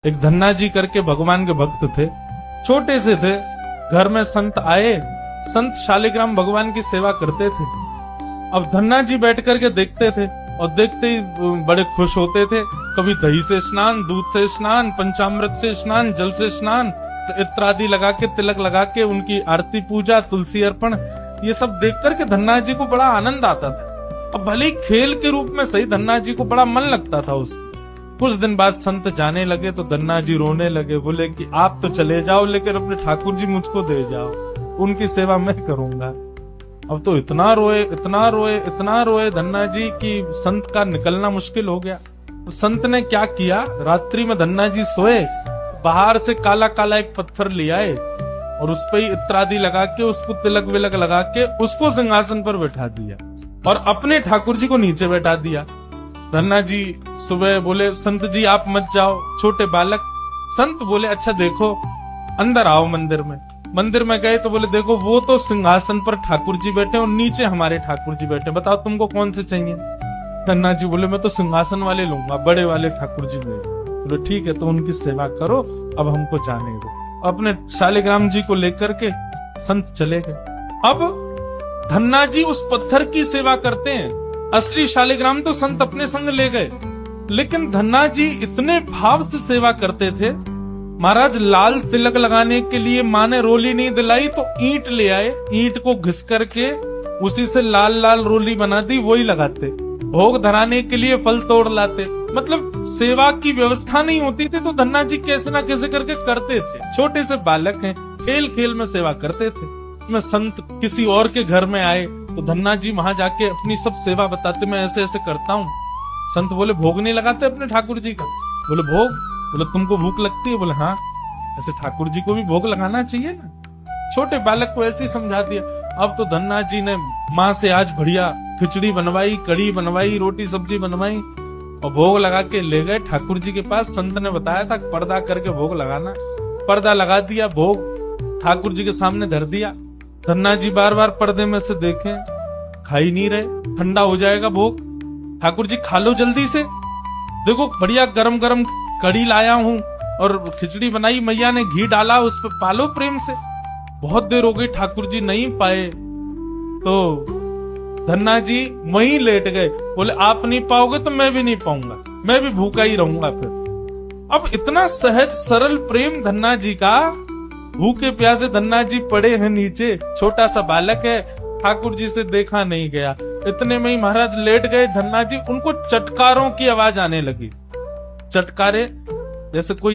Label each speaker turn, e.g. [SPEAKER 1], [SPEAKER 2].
[SPEAKER 1] एक धन्ना जी करके भगवान के भक्त थे, छोटे से थे। घर में संत आए, संत शालिग्राम भगवान की सेवा करते थे। अब धन्ना जी बैठ करके देखते थे और देखते ही बड़े खुश होते थे। कभी दही से स्नान, दूध से स्नान, पंचामृत से स्नान, जल से स्नान, इत्रादि लगा के, तिलक लगा के उनकी आरती पूजा, तुलसी अर्पण, ये सब देख करके धन्ना जी को बड़ा आनंद आता था। अब भले ही खेल के रूप में सही, धन्ना जी को बड़ा मन लगता था उससे। कुछ दिन बाद संत जाने लगे तो धन्ना जी रोने लगे, बोले कि आप तो चले जाओ लेकिन अपने ठाकुर जी मुझको दे जाओ, उनकी सेवा मैं करूंगा। अब तो इतना रोए, इतना रोए, इतना रोए धन्ना जी की संत का निकलना मुश्किल हो गया। तो संत ने क्या किया, रात्रि में धन्ना जी सोए, बाहर से काला काला एक पत्थर ले आए और उस पर इत्रादि लगा के, उसको तिलक विलक लगा के, उसको सिंहासन पर बैठा दिया और अपने ठाकुर जी को नीचे बैठा दिया। धन्ना जी सुबह बोले, संत जी आप मत जाओ, छोटे बालक। संत बोले, अच्छा देखो, अंदर आओ मंदिर में। मंदिर में गए तो बोले, देखो वो तो सिंहासन पर ठाकुर जी बैठे और नीचे हमारे ठाकुर जी बैठे, बताओ तुमको कौन से चाहिए। धन्ना जी बोले, मैं तो सिंहासन वाले लूंगा, बड़े वाले ठाकुर जी मेरे। बोले ठीक है, तो उनकी सेवा करो, अब हमको जाने दो। अपने शालिग्राम जी को लेकर के संत चले गए। अब धन्ना जी उस पत्थर की सेवा करते हैं, असली शालिग्राम तो संत अपने संग ले गए, लेकिन धन्ना जी इतने भाव से सेवा करते थे। महाराज लाल तिलक लगाने के लिए माँ ने रोली नहीं दिलाई तो ईंट ले आए, ईंट को घिस करके उसी से लाल लाल रोली बना दी, वही लगाते। भोग धराने के लिए फल तोड़ लाते। मतलब सेवा की व्यवस्था नहीं होती थी तो धन्ना जी कैसे ना कैसे करके करते थे। छोटे से बालक हैं, खेल खेल में सेवा करते थे। मैं संत किसी और के घर में आए तो धन्ना जी वहां जाके अपनी सब सेवा बताते, मैं ऐसे ऐसे करता हूँ। संत बोले, भोग नहीं लगाते अपने ठाकुर जी का? बोले भोग। बोले तुमको भूख लगती है? बोले हाँ, ऐसे ठाकुर जी को भी भोग लगाना चाहिए ना। छोटे बालक को ऐसे ही समझा दिया। अब तो धन्ना जी ने माँ से आज बढ़िया खिचड़ी बनवाई, कढ़ी बनवाई, रोटी सब्जी बनवाई और भोग लगा के ले गए ठाकुर जी के पास। संत ने बताया था पर्दा करके भोग लगाना, पर्दा लगा दिया, भोग ठाकुर जी के सामने धर दिया। धन्ना जी बार बार पर्दे में से देखें, खा ही नहीं रहे, ठंडा हो जाएगा भोग। ठाकुर जी खा लो जल्दी से, देखो बढ़िया गरम गरम कढ़ी लाया हूँ और खिचड़ी बनाई, मैया ने घी डाला उस पर, पालो प्रेम से। बहुत देर हो गई, ठाकुर जी नहीं पाए तो धन्ना जी वहीं लेट गए। बोले आप नहीं पाओगे तो मैं भी नहीं पाऊंगा, मैं भी भूखा ही रहूंगा फिर। अब इतना सहज सरल प्रेम धन्ना जी का, भूखे प्यासे धन्ना जी पड़े हैं नीचे, छोटा सा बालक है, ठाकुर जी से देखा नहीं गया। इतने में ही महाराज लेट गए धन्ना जी, उनको चटकारों की आवाज आने लगी। चटकारे जैसे कोई